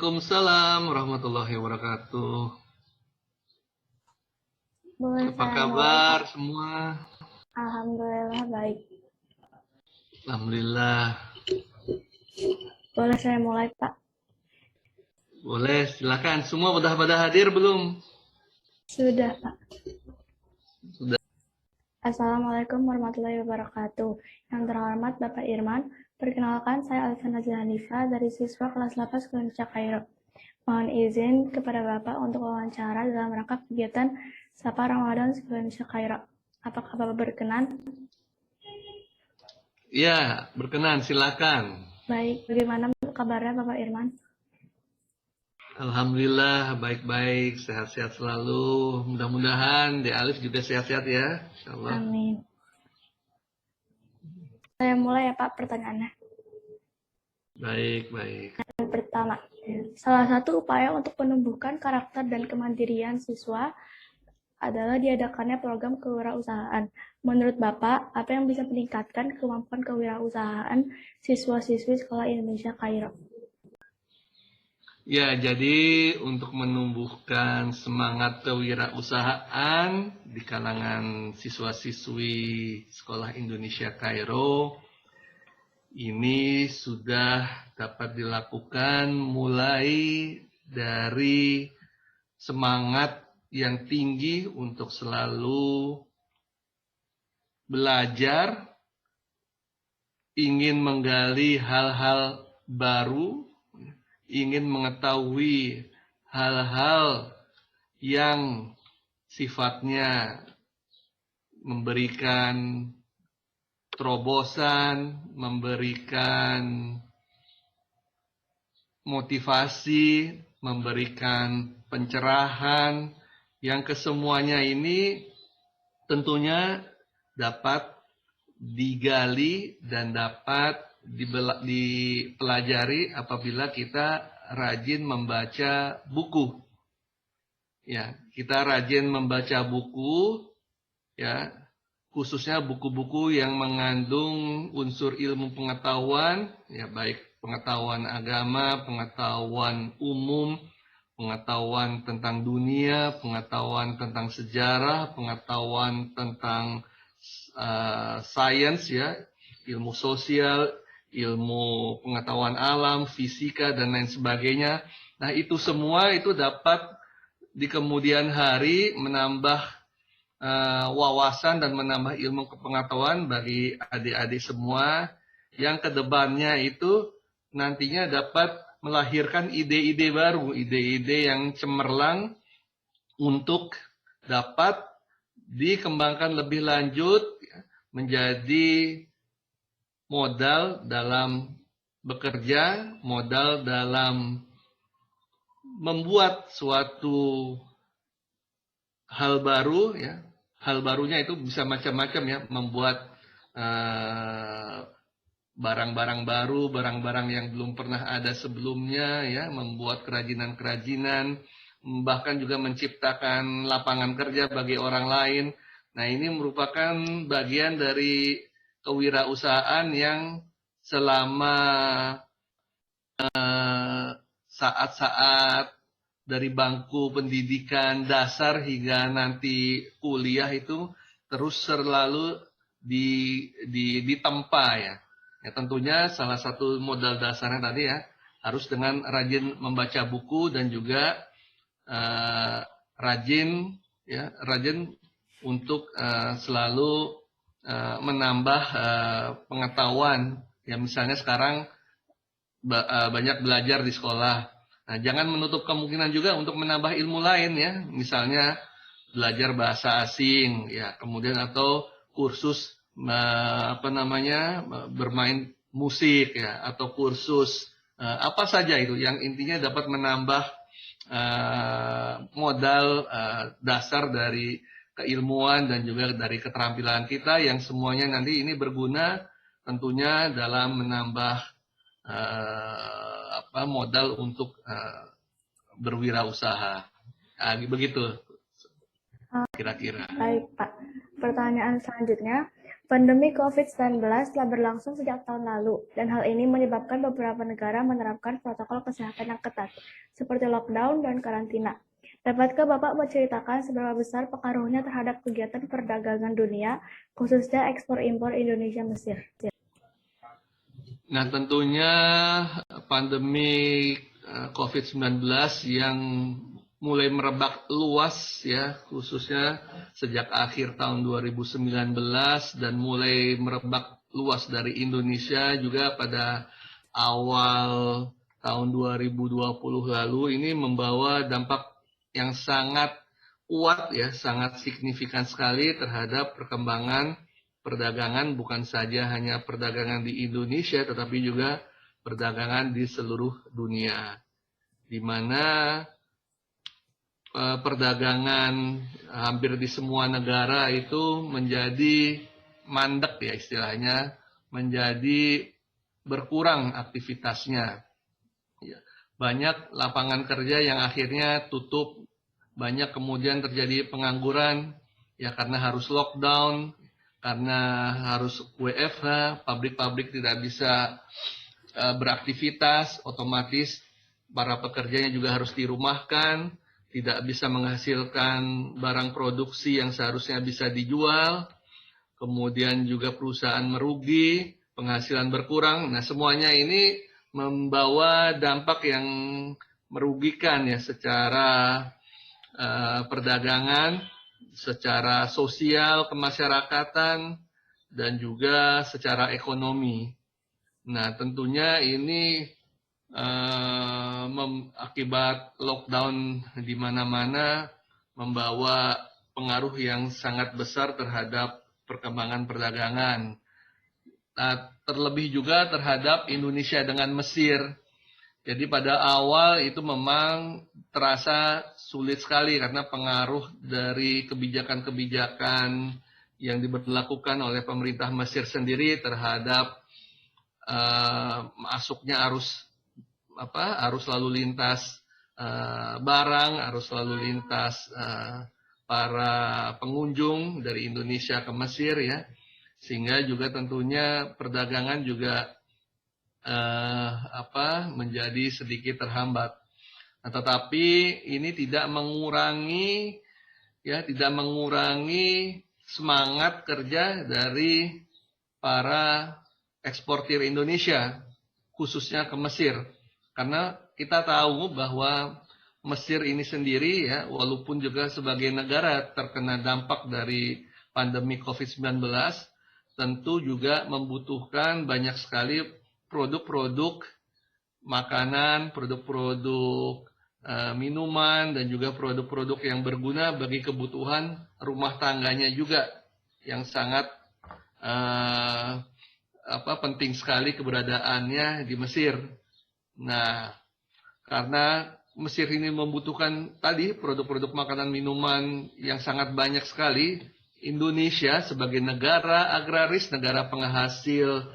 Waalaikumsalam warahmatullahi wabarakatuh. Boleh Apa saya kabar mulai, Pak? semua? Alhamdulillah baik. Alhamdulillah. Boleh saya mulai, Pak? Boleh, silakan. Semua udah pada hadir belum? Sudah, Pak. Sudah. Assalamualaikum warahmatullahi wabarakatuh. Yang terhormat Bapak Irman, perkenalkan saya Alfiana Hanifah dari siswa kelas 8 Sekolah Indonesia Kairo. Mohon izin kepada Bapak untuk wawancara dalam rangka kegiatan Sapa Ramadan Sekolah Indonesia Kairo. Apakah Bapak berkenan? Ya, berkenan, silakan. Baik, bagaimana kabarnya Bapak Irman? Alhamdulillah, baik-baik, sehat-sehat selalu. Mudah-mudahan di Alif juga sehat-sehat ya, insyaallah. Amin. Saya mulai ya Pak pertanyaannya. Baik. Yang pertama, salah satu upaya untuk menumbuhkan karakter dan kemandirian siswa adalah diadakannya program kewirausahaan. Menurut Bapak, apa yang bisa meningkatkan kemampuan kewirausahaan siswa-siswi Sekolah Indonesia Kairo? Ya, jadi untuk menumbuhkan semangat kewirausahaan di kalangan siswa-siswi Sekolah Indonesia Kairo, ini sudah dapat dilakukan mulai dari semangat yang tinggi untuk selalu belajar, ingin menggali hal-hal baru, ingin mengetahui hal-hal yang sifatnya memberikan terobosan, memberikan motivasi, memberikan pencerahan, yang kesemuanya ini tentunya dapat digali dan dapat dipelajari apabila kita rajin membaca buku. Ya, kita rajin membaca buku, ya, khususnya buku-buku yang mengandung unsur ilmu pengetahuan, ya, baik pengetahuan agama, pengetahuan umum, pengetahuan tentang dunia, pengetahuan tentang sejarah, pengetahuan tentang sains, ya, ilmu sosial, ilmu pengetahuan alam, fisika, dan lain sebagainya. Nah, itu semua itu dapat di kemudian hari menambah wawasan dan menambah ilmu kepengetahuan bagi adik-adik semua yang kedepannya itu nantinya dapat melahirkan ide-ide baru, ide-ide yang cemerlang untuk dapat dikembangkan lebih lanjut menjadi modal dalam bekerja, modal dalam membuat suatu hal baru, ya. Hal barunya itu bisa macam-macam, ya, membuat barang-barang baru, barang-barang yang belum pernah ada sebelumnya, ya, membuat kerajinan-kerajinan, bahkan juga menciptakan lapangan kerja bagi orang lain. Nah, ini merupakan bagian dari kewirausahaan yang selama saat-saat dari bangku pendidikan dasar hingga nanti kuliah itu terus selalu ditempa, ya. Ya, tentunya salah satu modal dasarnya tadi, ya, harus dengan rajin membaca buku dan juga rajin untuk selalu menambah pengetahuan. Ya, misalnya sekarang banyak belajar di sekolah. Nah, jangan menutup kemungkinan juga untuk menambah ilmu lain, ya. Misalnya belajar bahasa asing, ya, kemudian atau kursus bermain musik, ya, atau kursus apa saja itu yang intinya dapat menambah modal dasar dari keilmuan dan juga dari keterampilan kita yang semuanya nanti ini berguna tentunya dalam menambah modal untuk berwirausaha. Begitu kira-kira. Baik, Pak. Pertanyaan selanjutnya, Pandemi COVID-19 telah berlangsung sejak tahun lalu, dan hal ini menyebabkan beberapa negara menerapkan protokol kesehatan yang ketat, seperti lockdown dan karantina. Dapatkah Bapak menceritakan seberapa besar pengaruhnya terhadap kegiatan perdagangan dunia, khususnya ekspor-impor Indonesia Mesir? Nah, tentunya pandemi COVID-19 yang mulai merebak luas ya, khususnya sejak akhir tahun 2019 dan mulai merebak luas dari Indonesia juga pada awal tahun 2020 lalu, ini membawa dampak yang sangat kuat ya, sangat signifikan sekali terhadap perkembangan perdagangan, bukan saja hanya perdagangan di Indonesia tetapi juga perdagangan di seluruh dunia, di mana perdagangan hampir di semua negara itu menjadi mandek ya istilahnya, menjadi berkurang aktivitasnya. Ya. Banyak lapangan kerja yang akhirnya tutup, banyak kemudian terjadi pengangguran ya karena harus lockdown, karena harus WFH, pabrik-pabrik tidak bisa beraktivitas, otomatis para pekerjanya juga harus dirumahkan, tidak bisa menghasilkan barang produksi yang seharusnya bisa dijual, kemudian juga perusahaan merugi, penghasilan berkurang. Nah, semuanya ini membawa dampak yang merugikan ya secara perdagangan, secara sosial kemasyarakatan, dan juga secara ekonomi. Nah, tentunya ini akibat lockdown di mana-mana membawa pengaruh yang sangat besar terhadap perkembangan perdagangan. Nah, terlebih juga terhadap Indonesia dengan Mesir. Jadi pada awal itu memang terasa sulit sekali karena pengaruh dari kebijakan-kebijakan yang diberlakukan oleh pemerintah Mesir sendiri terhadap masuknya arus lalu lintas barang, arus lalu lintas para pengunjung dari Indonesia ke Mesir ya, sehingga juga tentunya perdagangan juga menjadi sedikit terhambat. Nah, tetapi ini tidak mengurangi semangat kerja dari para eksportir Indonesia, khususnya ke Mesir. Karena kita tahu bahwa Mesir ini sendiri ya, walaupun juga sebagai negara terkena dampak dari pandemi COVID-19, tentu juga membutuhkan banyak sekali produk-produk makanan, produk-produk minuman, dan juga produk-produk yang berguna bagi kebutuhan rumah tangganya juga, yang sangat penting sekali keberadaannya di Mesir. Nah, karena Mesir ini membutuhkan tadi produk-produk makanan minuman yang sangat banyak sekali, Indonesia sebagai negara agraris, negara penghasil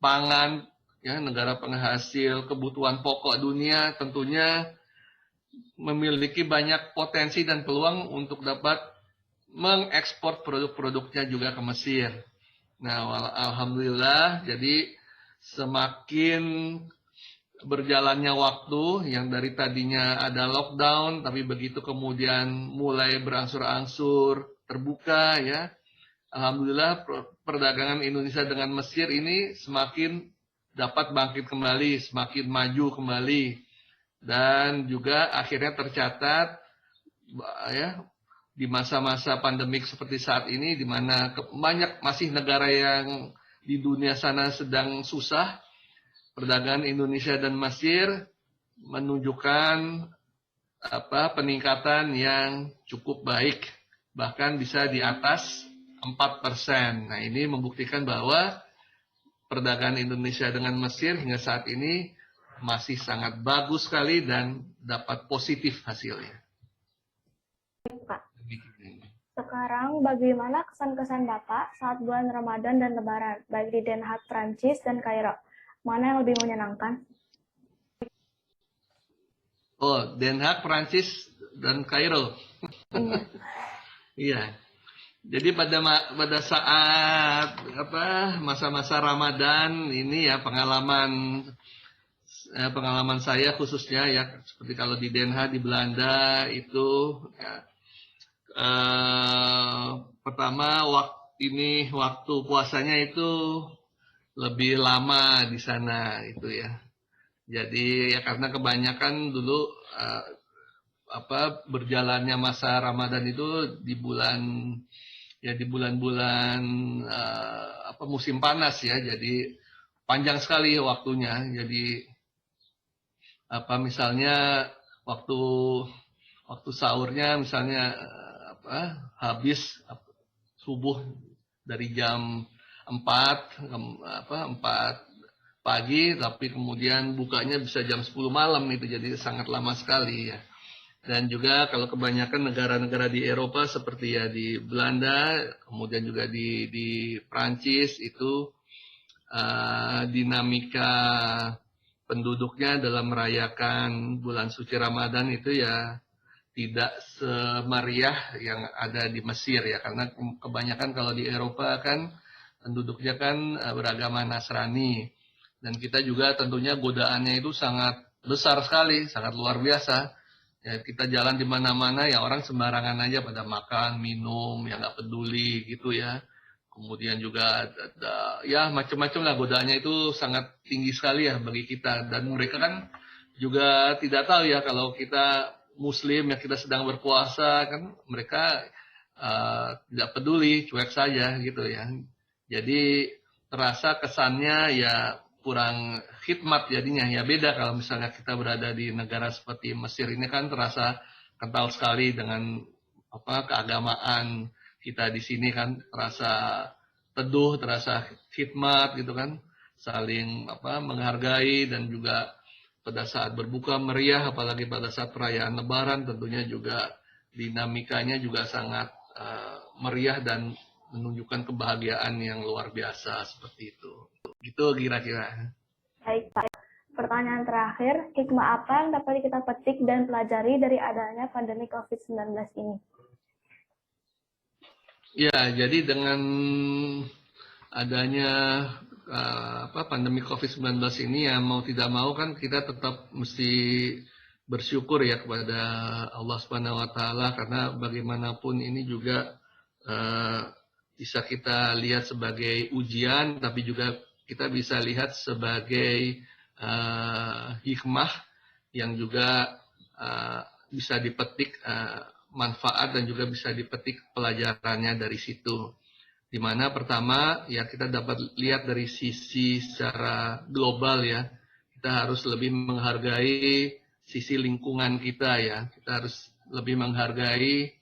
pangan, ya, negara penghasil kebutuhan pokok dunia, tentunya memiliki banyak potensi dan peluang untuk dapat mengekspor produk-produknya juga ke Mesir. Nah, alhamdulillah, jadi semakin berjalannya waktu yang dari tadinya ada lockdown, tapi begitu kemudian mulai berangsur-angsur terbuka ya, alhamdulillah perdagangan Indonesia dengan Mesir ini semakin dapat bangkit kembali, semakin maju kembali, dan juga akhirnya tercatat ya di masa-masa pandemik seperti saat ini, di mana banyak masih negara yang di dunia sana sedang susah, perdagangan Indonesia dan Mesir menunjukkan peningkatan yang cukup baik, bahkan bisa di atas 4%. Nah, ini membuktikan bahwa perdagangan Indonesia dengan Mesir hingga saat ini masih sangat bagus sekali dan dapat positif hasilnya. Pak, sekarang bagaimana kesan-kesan Bapak saat bulan Ramadan dan Lebaran, baik di Den Haag, Prancis, dan Kairo? Mana yang lebih menyenangkan? Oh, Den Haag, Prancis, dan Kairo. Iya. Jadi pada saat masa-masa Ramadan ini ya pengalaman saya khususnya ya seperti kalau di Den Haag di Belanda itu ya, pertama waktu puasanya itu lebih lama di sana itu ya. Jadi ya karena kebanyakan dulu berjalannya masa Ramadan itu di bulan-bulan musim panas ya. Jadi panjang sekali waktunya. Jadi misalnya waktu sahurnya misalnya habis subuh dari jam 4 pagi, tapi kemudian bukanya bisa jam 10 malam itu, jadi sangat lama sekali ya. Dan juga kalau kebanyakan negara-negara di Eropa seperti ya di Belanda, kemudian juga di Prancis itu dinamika penduduknya dalam merayakan bulan suci Ramadan itu ya tidak semeriah yang ada di Mesir ya, karena kebanyakan kalau di Eropa kan penduduknya kan beragama Nasrani, dan kita juga tentunya godaannya itu sangat besar sekali, sangat luar biasa. Ya, kita jalan di mana-mana ya orang sembarangan aja pada makan, minum, ya nggak peduli gitu ya. Kemudian juga ada ya macam-macam lah, godaannya itu sangat tinggi sekali ya bagi kita, dan mereka kan juga tidak tahu ya kalau kita Muslim ya kita sedang berpuasa, kan mereka tidak peduli, cuek saja gitu ya. Jadi terasa kesannya ya kurang khidmat jadinya ya. Beda kalau misalnya kita berada di negara seperti Mesir ini kan terasa kental sekali dengan keagamaan kita di sini kan, terasa teduh, terasa khidmat gitu kan, saling menghargai, dan juga pada saat berbuka meriah, apalagi pada saat perayaan Lebaran tentunya juga dinamikanya juga sangat meriah dan menunjukkan kebahagiaan yang luar biasa seperti itu. Gitu kira-kira. Baik, Pak. Pertanyaan terakhir, hikmah apa yang dapat kita petik dan pelajari dari adanya pandemi COVID-19 ini? Ya, jadi dengan adanya pandemi COVID-19 ini ya mau tidak mau kan kita tetap mesti bersyukur ya kepada Allah Subhanahu wa taala, karena bagaimanapun ini juga bisa kita lihat sebagai ujian, tapi juga kita bisa lihat sebagai hikmah yang juga bisa dipetik manfaat dan juga bisa dipetik pelajarannya dari situ. Di mana pertama ya kita dapat lihat dari sisi secara global ya, kita harus lebih menghargai sisi lingkungan kita ya, kita harus lebih menghargai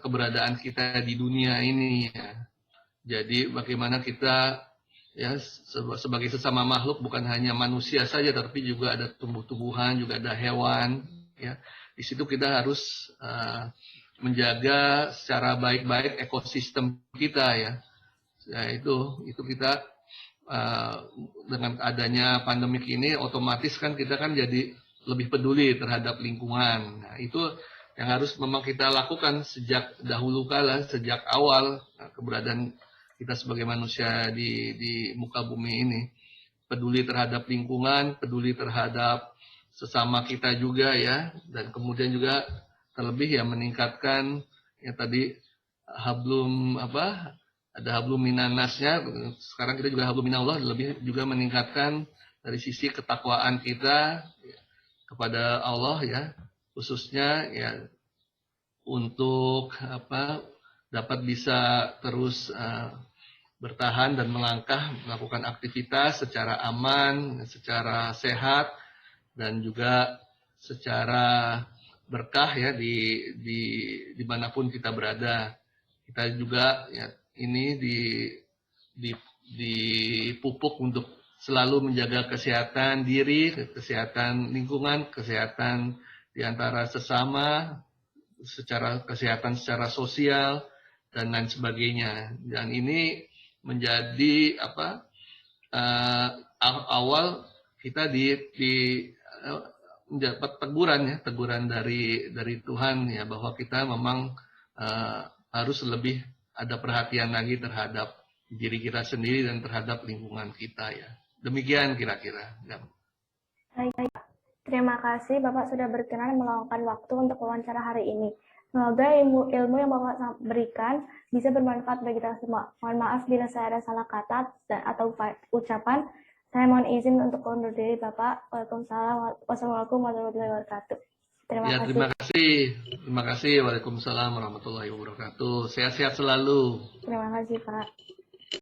keberadaan kita di dunia ini ya. Jadi bagaimana kita ya sebagai sesama makhluk, bukan hanya manusia saja tapi juga ada tumbuh-tumbuhan, juga ada hewan ya. Di situ kita harus menjaga secara baik-baik ekosistem kita ya. Ya itu kita dengan adanya pandemik ini otomatis kan kita kan jadi lebih peduli terhadap lingkungan. Nah, itu yang harus memang kita lakukan sejak dahulu kala, sejak awal keberadaan kita sebagai manusia di muka bumi ini. Peduli terhadap lingkungan, peduli terhadap sesama kita juga ya, dan kemudian juga terlebih ya meningkatkan ya tadi ada hablum minannasnya, sekarang kita juga hablum minallah, lebih juga meningkatkan dari sisi ketakwaan kita kepada Allah ya, khususnya ya untuk dapat bisa terus bertahan dan melangkah melakukan aktivitas secara aman, secara sehat, dan juga secara berkah ya dimanapun kita berada. Kita juga ya ini dipupuk untuk selalu menjaga kesehatan diri, kesehatan lingkungan, kesehatan di antara sesama, kesehatan secara sosial dan lain sebagainya. Dan ini menjadi awal kita mendapat teguran dari Tuhan ya, bahwa kita memang harus lebih ada perhatian lagi terhadap diri kita sendiri dan terhadap lingkungan kita ya. Demikian kira-kira. Ya. Baik. Terima kasih Bapak sudah berkenan meluangkan waktu untuk wawancara hari ini. Semoga ilmu yang Bapak berikan bisa bermanfaat bagi kita semua. Mohon maaf bila saya ada salah kata atau ucapan. Saya mohon izin untuk undur diri Bapak. Waalaikumsalam. Wassalamualaikum warahmatullahi wabarakatuh. Terima kasih. Terima kasih. Waalaikumsalam warahmatullahi wabarakatuh. Sehat-sehat selalu. Terima kasih Pak.